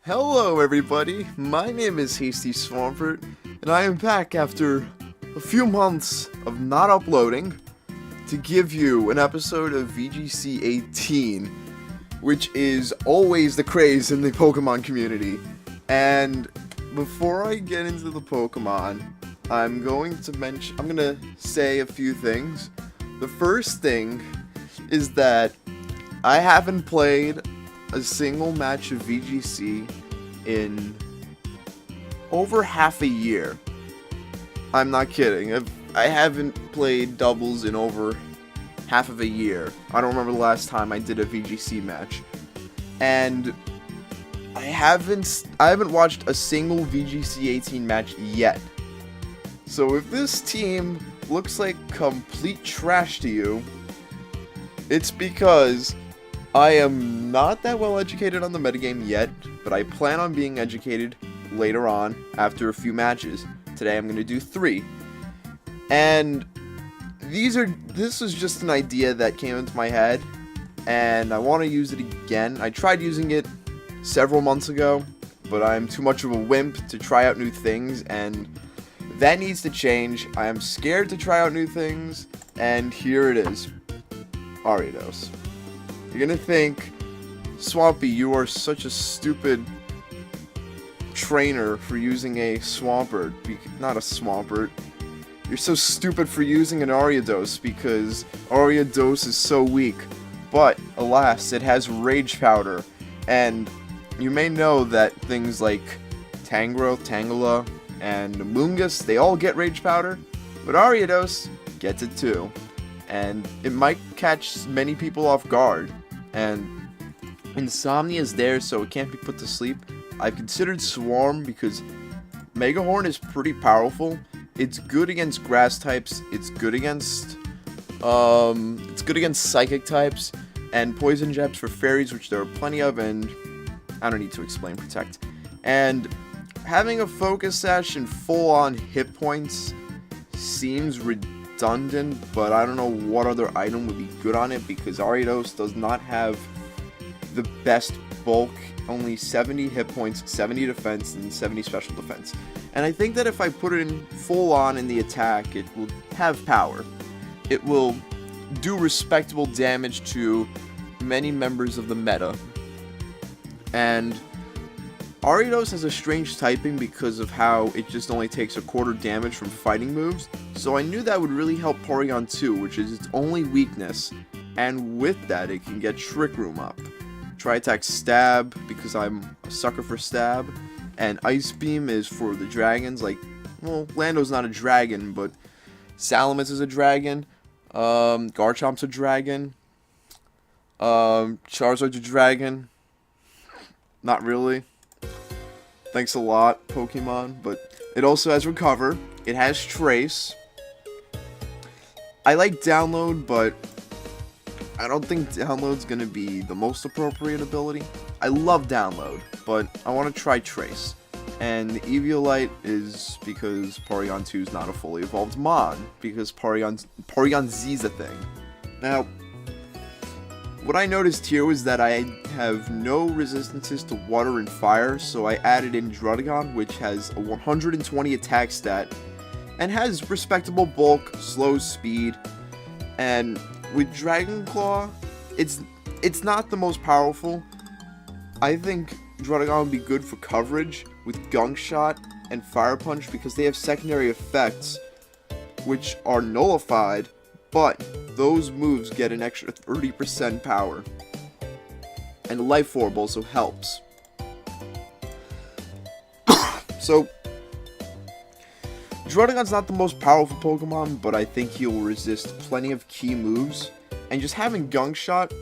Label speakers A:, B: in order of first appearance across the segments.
A: Hello everybody, my name is Hasty Swampert, and I am back after a few months of not uploading to give you an episode of VGC 18, which is always the craze in the Pokemon community. And before I get into the Pokemon, I'm going to say a few things. The first thing is that I haven't played a single match of VGC in over half a year. I'm not kidding. I haven't played doubles in over half of a year. I don't remember the last time I did a VGC match. And I haven't watched a single VGC 18 match yet. So if this team looks like complete trash to you, it's because I am not that well educated on the metagame yet, but I plan on being educated later on after a few matches. Today I'm going to do 3. And this was just an idea that came into my head, and I want to use it again. I tried using it several months ago, but I'm too much of a wimp to try out new things, and that needs to change. I am scared to try out new things, and here it is. Ariados. You're gonna think, Swampy, you are such a stupid trainer for using a Swampert. Not a Swampert. You're so stupid for using an Ariados because Ariados is so weak. But, alas, it has Rage Powder. And you may know that things like Tangrowth, Tangela, and Mungus, they all get Rage Powder. But Ariados gets it too. And it might catch many people off guard. And Insomnia is there, so it can't be put to sleep. I've considered Swarm because Mega Horn is pretty powerful. It's good against grass types. It's good against psychic types and poison jabs for fairies, which there are plenty of, and I don't need to explain Protect. And having a focus sash and full-on hit points seems redundant, but I don't know what other item would be good on it because Ariados does not have the best bulk, only 70 hit points, 70 defense, and 70 special defense. And I think that if I put it in full on in the attack, it will have power. It will do respectable damage to many members of the meta. And Ariados has a strange typing because of how it just only takes a quarter damage from fighting moves, so I knew that would really help Porygon 2, which is its only weakness, and with that it can get Trick Room up. Tri-Attack Stab, because I'm a sucker for Stab, and Ice Beam is for the dragons, like, well, Lando's not a dragon, but Salamence is a dragon, Garchomp's a dragon, Charizard's a dragon, not really. Thanks a lot, Pokemon, but it also has Recover. It has Trace. I like Download, but I don't think Download's gonna be the most appropriate ability. I love Download, but I want to try Trace. And Eviolite is because Porygon 2 is not a fully evolved Mon, because Porygon Z is a thing. Now, what I noticed here was that I have no resistances to water and fire, so I added in Druddigon, which has a 120 attack stat, and has respectable bulk, slow speed, and with Dragon Claw, it's not the most powerful. I think Druddigon would be good for coverage with Gunk Shot and Fire Punch because they have secondary effects, which are nullified, but those moves get an extra 30% power. And Life Orb also helps. So, Druddigon's not the most powerful Pokemon, but I think he'll resist plenty of key moves. And just having Gunk Shot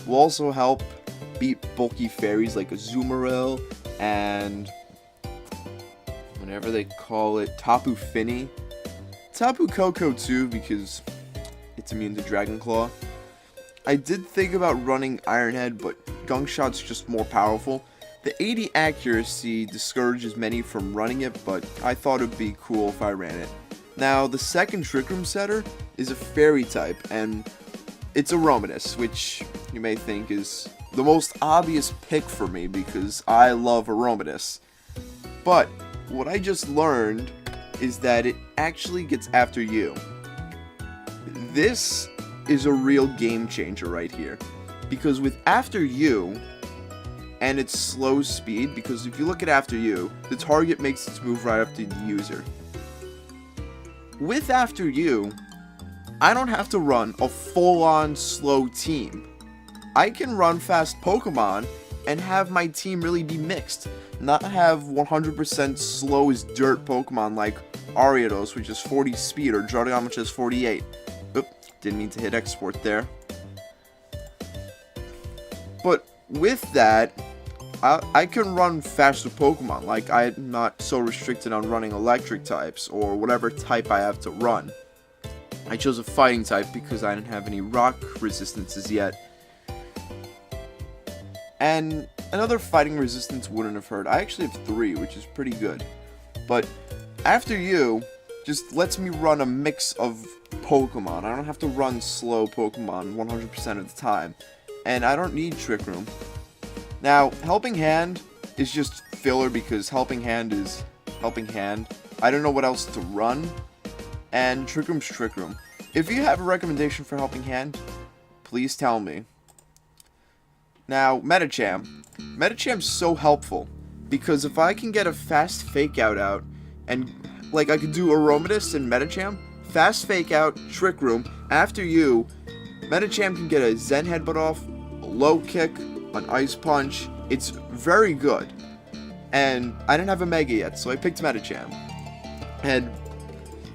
A: will also help beat bulky fairies like Azumarill and whatever they call it, Tapu Fini. Tapu Koko too, because it's immune to Dragon Claw. I did think about running Iron Head, but Gunk Shot's just more powerful. The 80 accuracy discourages many from running it, but I thought it'd be cool if I ran it. Now, the second Trick Room setter is a fairy type, and it's a Romanus, which you may think is the most obvious pick for me because I love Aromatisse. But what I just learned is that it actually gets after you. This is a real game changer right here. Because with After You and its slow speed, because if you look at After You, the target makes its move right up to the user. With After You, I don't have to run a full-on slow team. I can run fast Pokemon and have my team really be mixed. Not have 100% slow as dirt Pokemon like Ariados, which is 40 speed, or Showdown, which is 48. Oop, didn't mean to hit export there. But with that, I can run faster Pokemon. Like, I'm not so restricted on running electric types or whatever type I have to run. I chose a fighting type because I didn't have any rock resistances yet. And another fighting resistance wouldn't have hurt. I actually have 3, which is pretty good. But After You just lets me run a mix of Pokemon. I don't have to run slow Pokemon 100% of the time. And I don't need Trick Room. Now, Helping Hand is just filler because Helping Hand is Helping Hand. I don't know what else to run. And Trick Room's Trick Room. If you have a recommendation for Helping Hand, please tell me. Now, Medicham. Medicham's so helpful, because if I can get a fast Fake Out, and, like, I could do Aromatisse and Medicham, fast Fake Out, Trick Room, After You, Medicham can get a Zen Headbutt off, a Low Kick, an Ice Punch. It's very good. And I didn't have a Mega yet, so I picked Medicham. And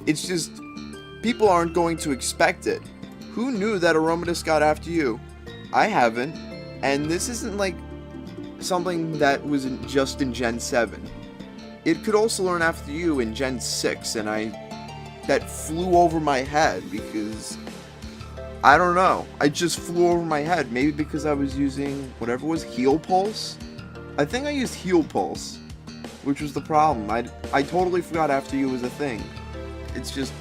A: it's just, people aren't going to expect it. Who knew that Aromatisse got After You? I haven't. And this isn't like something that was just in Gen 7. It could also learn After You in Gen 6, and that flew over my head because, I don't know, I just flew over my head. Maybe because I was using whatever was Heal Pulse? I think I used Heal Pulse, which was the problem. I totally forgot After You was a thing. It's just,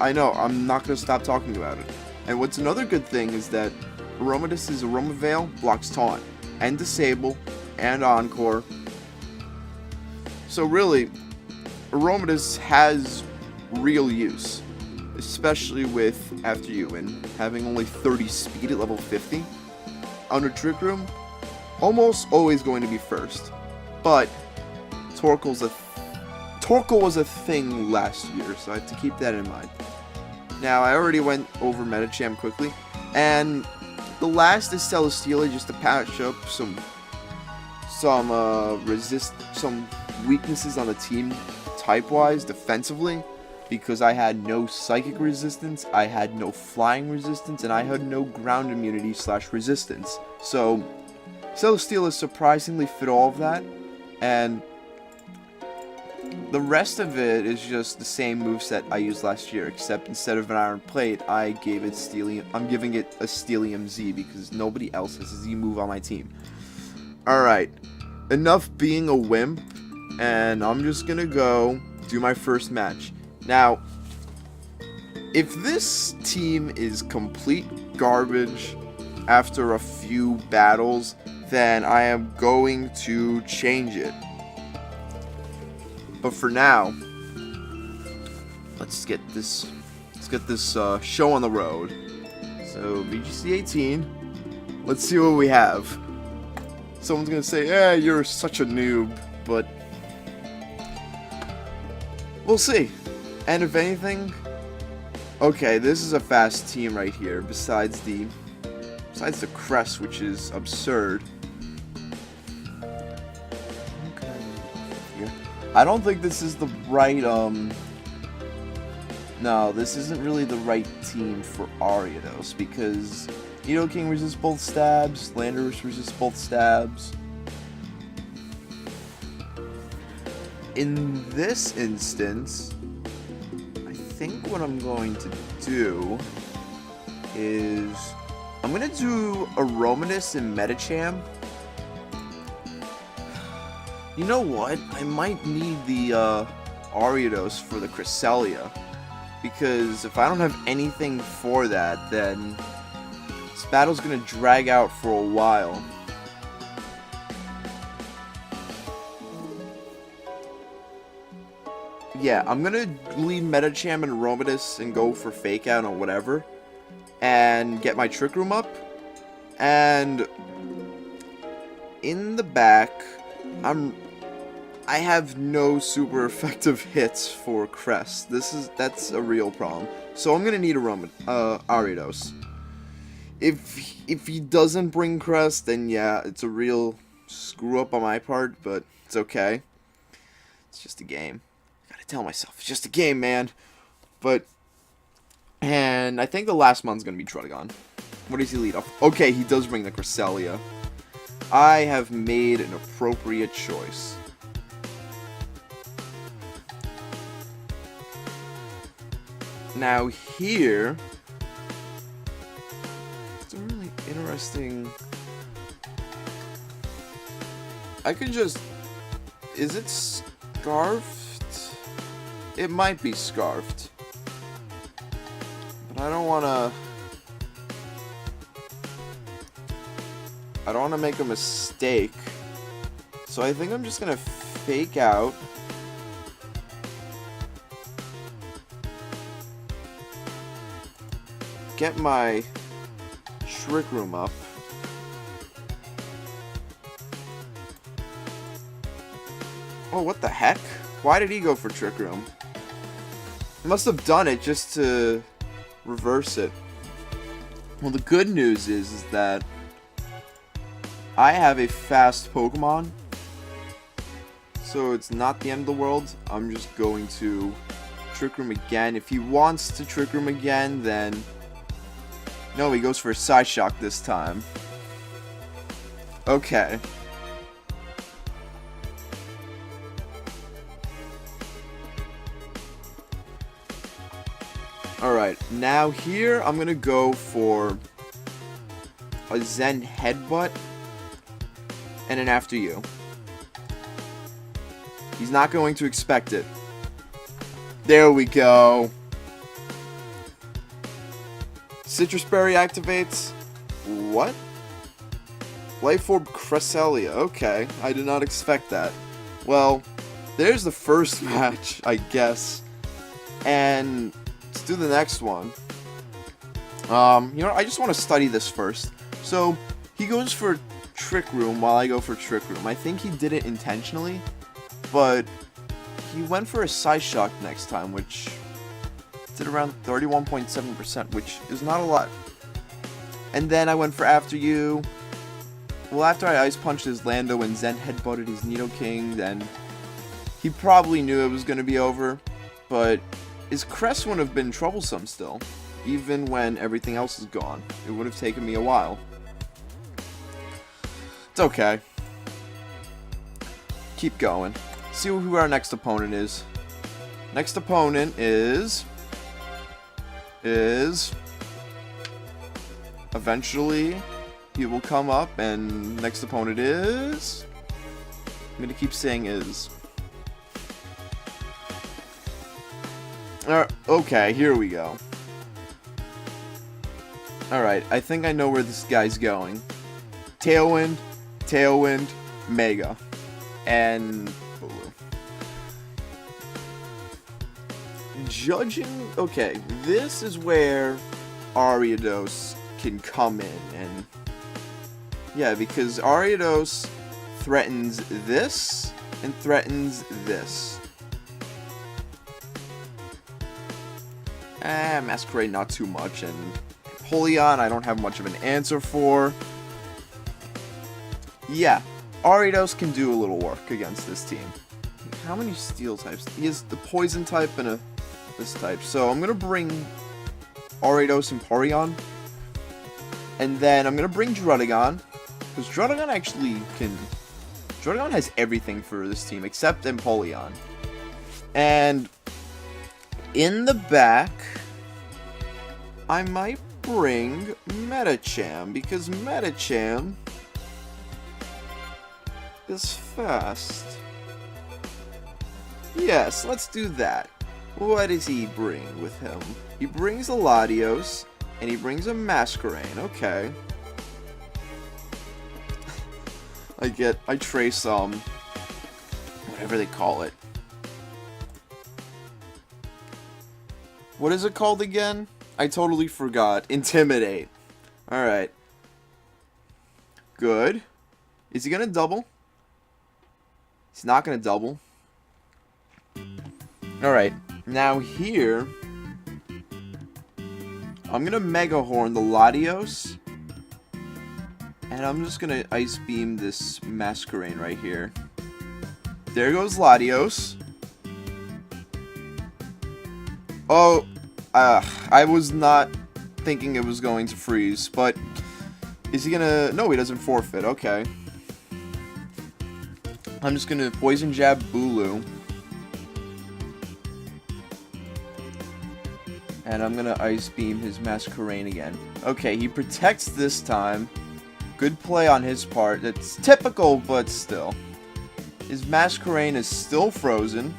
A: I know, I'm not going to stop talking about it. And what's another good thing is that Aromatisse's Aroma Veil blocks Taunt, and Disable, and Encore. So really, Aromatisse has real use, especially with After You, and having only 30 speed at level 50. Under Trick Room, almost always going to be first, but Torkoal was a thing last year, so I have to keep that in mind. Now, I already went over Medicham quickly, and the last is Celesteela, just to patch up some weaknesses on the team type-wise, defensively, because I had no Psychic resistance, I had no Flying resistance, and I had no Ground immunity / resistance. So, Celesteela surprisingly fit all of that, and the rest of it is just the same moveset I used last year, except instead of an Iron Plate, I'm giving it a Steelium Z, because nobody else has a Z move on my team. Alright, enough being a wimp, and I'm just gonna go do my first match. Now, if this team is complete garbage after a few battles, then I am going to change it. But for now, let's get this show on the road. So VGC 18. Let's see what we have. Someone's gonna say, "Yeah, you're such a noob," but we'll see. And if anything, okay, this is a fast team right here. Besides the crest, which is absurd. I don't think this is the right, no, this isn't really the right team for Ariados, because Nidoking resists both stabs, Landorus resists both stabs. In this instance, I think what I'm going to do is, I'm going to do Aromatisse and Medicham. You know what? I might need the Ariados for the Cresselia, because if I don't have anything for that, then This battle's gonna drag out for a while. Yeah, I'm gonna leave Metacham and Aromatus and go for Fake Out or whatever. And get my Trick Room up. And in the back, I have no super effective hits for Crest. That's a real problem. So I'm gonna need Ariados. If he doesn't bring Crest, then yeah, it's a real screw up on my part, but it's okay. It's just a game. I gotta tell myself, it's just a game, man. And I think the last month's gonna be Druddigon. What does he lead off? Okay, he does bring the Cresselia. I have made an appropriate choice. Now here, it's a really interesting. I could just. Is it scarfed? It might be scarfed, but I don't wanna. I don't want to make a mistake, so I think I'm just gonna Fake Out. Get my Trick Room up. Oh, what the heck? Why did he go for Trick Room? He must have done it just to reverse it. Well, the good news is that I have a fast Pokemon, so it's not the end of the world. I'm just going to Trick Room again. If he wants to Trick Room again, then... No, he goes for a Side Shock this time. Okay. Alright, now here I'm gonna go for a Zen Headbutt and an After You. He's not going to expect it. There we go. Citrus Berry activates. What? Life Orb Cresselia. Okay, I did not expect that. Well, there's the first match, I guess. And let's do the next one. You know, I just want to study this first. So, he goes for Trick Room while I go for Trick Room. I think he did it intentionally, but he went for a Side Shock next time, which did around 31.7%, which is not a lot. And then I went for After You. Well, after I Ice Punched his Lando and Zen Headbutted his Nidoking, then he probably knew it was going to be over. But his Crest wouldn't have been troublesome still, even when everything else is gone. It would have taken me a while. It's okay. Keep going. See who our next opponent is. Next opponent is eventually he will come up, and next opponent is, I'm gonna keep saying is. Okay, here we go. Alright, I think I know where this guy's going. Tailwind, Tailwind, Mega, and judging, okay, this is where Ariados can come in, and yeah, because Ariados threatens this and threatens this. Masquerade not too much, and Polion I don't have much of an answer for. Yeah, Ariados can do a little work against this team. How many steel types? He has the poison type and this type. So I'm gonna bring Ariados and Polion, and then I'm gonna bring Druddigon, because Druddigon actually can. Druddigon has everything for this team except Empoleon. And in the back, I might bring Metacham, because Metacham is fast. Yes, let's do that. What does he bring with him? He brings a Latios, And he brings a Masquerain. Okay. I trace, whatever they call it. What is it called again? I totally forgot. Intimidate. Alright. Good. Is he gonna double? He's not gonna double. Alright. Now here, I'm gonna Mega Horn the Latios. And I'm just gonna Ice Beam this Masquerain right here. There goes Latios. Oh, I was not thinking it was going to freeze, but is he gonna... No, he doesn't forfeit. Okay. I'm just gonna Poison Jab Bulu. And I'm gonna Ice Beam his Masquerain again. Okay, he protects this time. Good play on his part. It's typical, but still. His Masquerain is still frozen.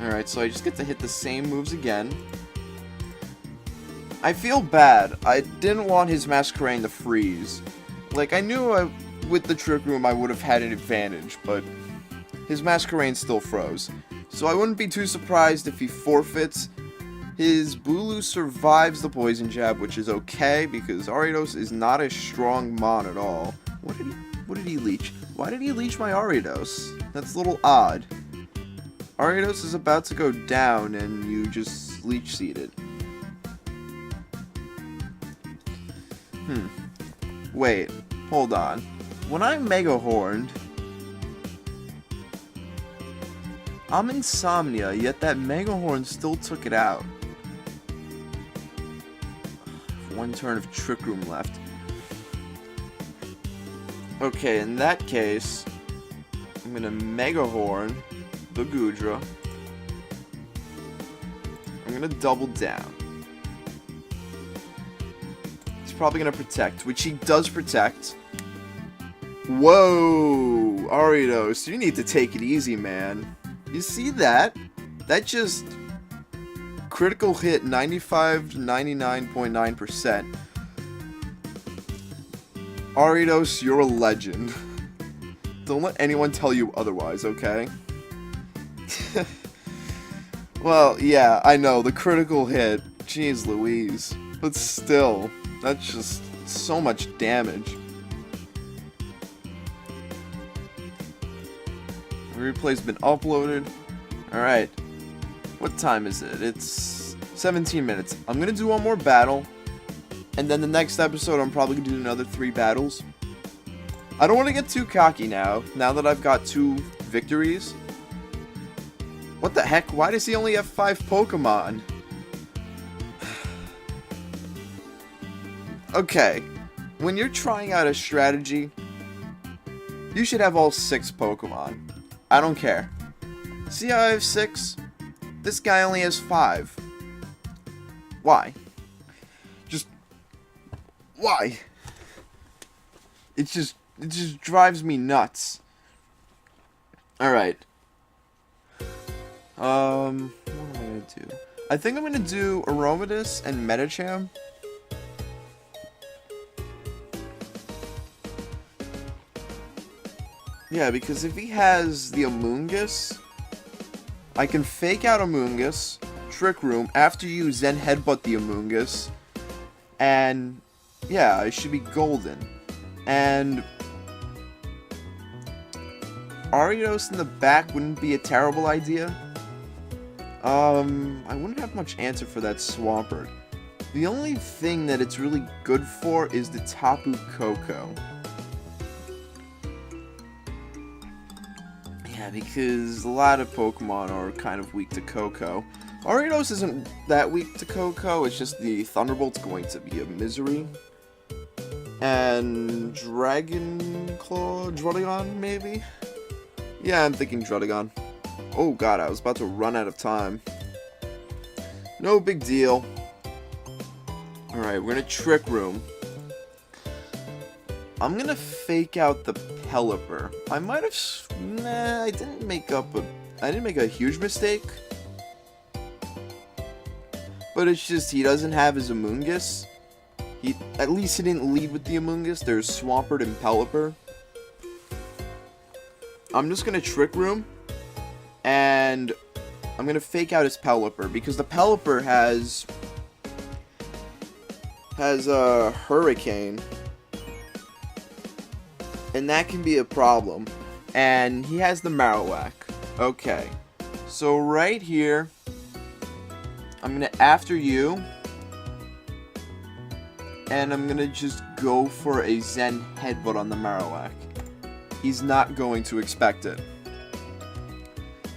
A: Alright, so I just get to hit the same moves again. I feel bad. I didn't want his Masquerain to freeze. Like, I knew with the Trick Room I would have had an advantage, but his Masquerain still froze. So I wouldn't be too surprised if he forfeits. His Bulu survives the Poison Jab, which is okay, because Ariados is not a strong Mon at all. What did he leech? Why did he leech my Ariados? That's a little odd. Ariados is about to go down, and you just Leech Seed it. Wait, hold on. When I Mega Horned, I'm Insomnia, yet that Mega Horn still took it out. One turn of Trick Room left. Okay, in that case, I'm gonna Mega Horn the Goodra. I'm gonna double down. He's probably gonna protect, which he does protect. Whoa! Ariados, you need to take it easy, man. You see that? That just critical hit 95 to 99.9%. Ariados, you're a legend. Don't let anyone tell you otherwise, okay? Well, yeah, I know, the critical hit. Jeez Louise. But still, that's just so much damage. Replay's been uploaded. Alright. What time is it? It's 17 minutes. I'm gonna do one more battle. And then the next episode, I'm probably gonna do another 3 battles. I don't want to get too cocky now that I've got 2 victories. What the heck? Why does he only have 5 Pokemon? Okay. When you're trying out a strategy, you should have all 6 Pokemon. I don't care. See how I have 6? This guy only has 5. Why? Just... why? It just drives me nuts. Alright. What am I gonna do? I think I'm gonna do Aromatisse and Medicham. Yeah, because if he has the Amoonguss, I can fake out Amoonguss, Trick Room, after you Zen Headbutt the Amoonguss, and yeah, I should be golden. And Ariados in the back wouldn't be a terrible idea. I wouldn't have much answer for that Swampert. The only thing that it's really good for is the Tapu Koko. Yeah, because a lot of Pokemon are kind of weak to Koko. Ariados isn't that weak to Koko, it's just the Thunderbolt's going to be a misery. And Dragon Claw, Druddigon, maybe? Yeah, I'm thinking Druddigon. Oh god, I was about to run out of time. No big deal. Alright, we're gonna Trick Room. I'm gonna fake out the Pelipper. I might have... Nah, I didn't make a huge mistake. But it's just he doesn't have his Amoonguss. At least he didn't lead with the Amoonguss. There's Swampert and Pelipper. I'm just going to Trick Room. And I'm going to fake out his Pelipper. Because the Pelipper has a Hurricane. And that can be a problem. And he has the Marowak. Okay. So right here, I'm going to After You. And I'm going to just go for a Zen Headbutt on the Marowak. He's not going to expect it.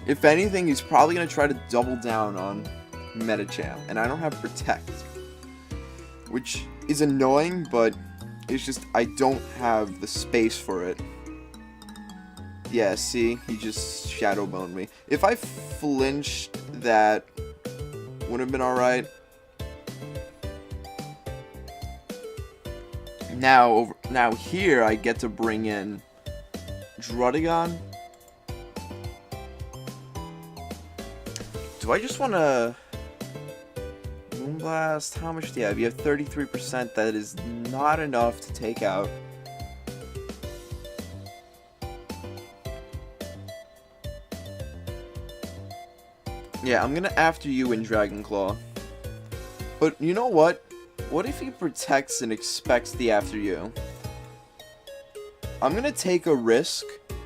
A: If anything, he's probably going to try to double down on Medicham. And I don't have Protect. Which is annoying, but it's just I don't have the space for it. Yeah, see? He just Shadow Boned me. If I flinched, that would have been alright. Now here I get to bring in Druddigon. Do I just want to Moonblast? How much do you have? You have 33%. That is not enough to take out. Yeah, I'm gonna After You in Dragon Claw. But you know what? What if he protects and expects the After You? I'm gonna take a risk,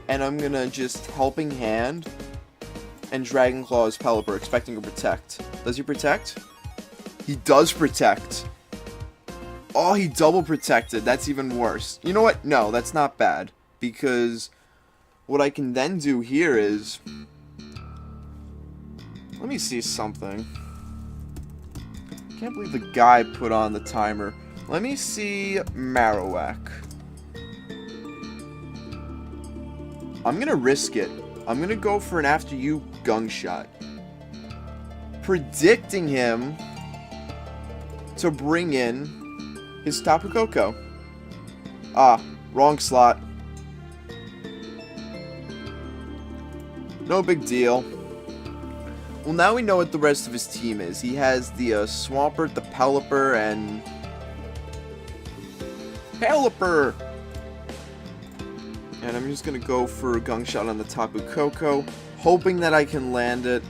A: and I'm gonna just Helping Hand and Dragon Claw his Pelipper, expecting to protect. Does he protect? He does protect. Oh, he double protected. That's even worse. You know what? No, that's not bad. Because what I can then do here is... Let me see something. Can't believe the guy put on the timer. Let me see Marowak. I'm gonna risk it. I'm gonna go for an After You Gung Shot. Predicting him to bring in his Tapu Koko. Ah, wrong slot. No big deal. Well, now we know what the rest of his team is. He has the Swampert, the Pelipper, and... Pelipper! And I'm just going to go for a Gung Shot on the Tapu Koko, hoping that I can land it.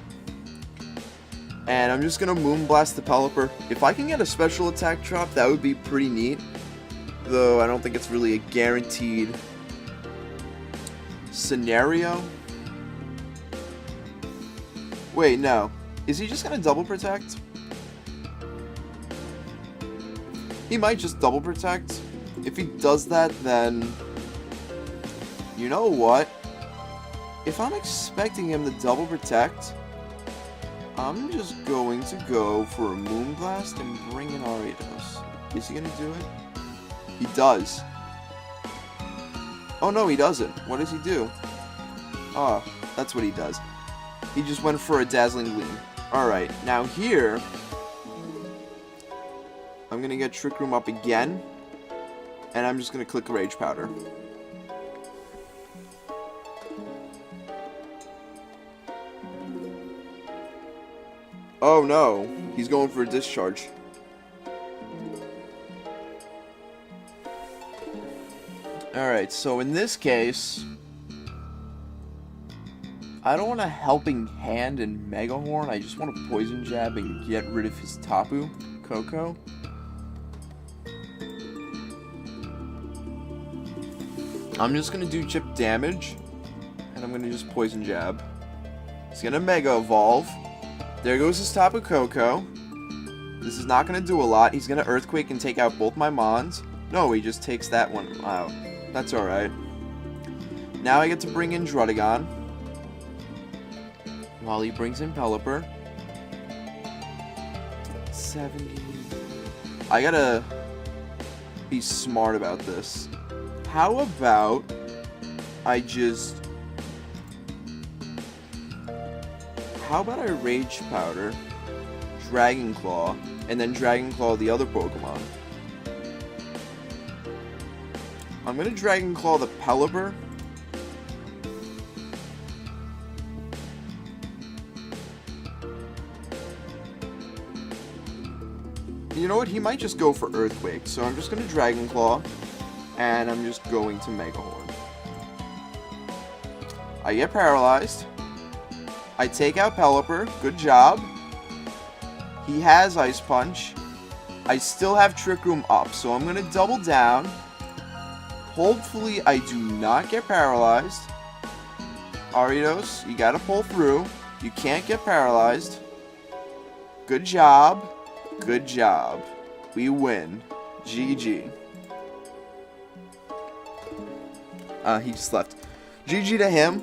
A: And I'm just going to Moonblast the Pelipper. If I can get a special attack drop, that would be pretty neat. Though I don't think it's really a guaranteed scenario. Wait, no. Is he just gonna double protect? He might just double protect. If he does that, then... You know what? If I'm expecting him to double protect, I'm just going to go for a Moonblast and bring in Ariados. Is he gonna do it? He does. Oh no, he doesn't. What does he do? Oh, that's what he does. He just went for a Dazzling Gleam. Alright, now here, I'm going to get Trick Room up again, and I'm just going to click Rage Powder. Oh no, he's going for a Discharge. Alright, so in this case... I don't want a Helping Hand and Mega Horn. I just want a Poison Jab and get rid of his Tapu Koko. I'm just going to do chip damage. And I'm going to just Poison Jab. He's going to Mega Evolve. There goes his Tapu Koko. This is not going to do a lot. He's going to Earthquake and take out both my Mons. No, he just takes that one out. That's alright. Now I get to bring in Druddigon. While he brings in Pelipper. 70. I gotta be smart about this. How about I just... How about I Rage Powder, Dragon Claw, and then Dragon Claw the other Pokemon? I'm gonna Dragon Claw the Pelipper. you know what? He might just go for Earthquake. So I'm just going to Dragon Claw. And I'm just going to Mega Horn. I get paralyzed. I take out Pelipper. Good job. He has Ice Punch. I still have Trick Room up. So I'm going to double down. Hopefully I do not get paralyzed. Ariados, you got to pull through. You can't get paralyzed. Good job. Good job. We win. GG. He just left. GG to him.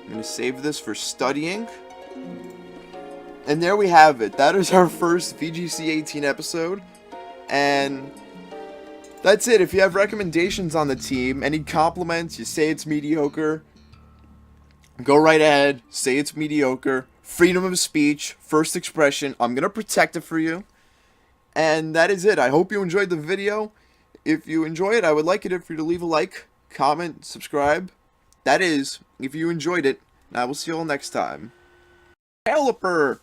A: I'm going to save this for studying. And there we have it. That is our first VGC 18 episode. And that's it. If you have recommendations on the team, any compliments, you say it's mediocre, go right ahead. Say it's mediocre. Freedom of speech, first expression. I'm going to protect it for you. And that is it. I hope you enjoyed the video. If you enjoy it, I would like it for you to leave a like, comment, subscribe. That is, if you enjoyed it. And I will see you all next time. Pelipper!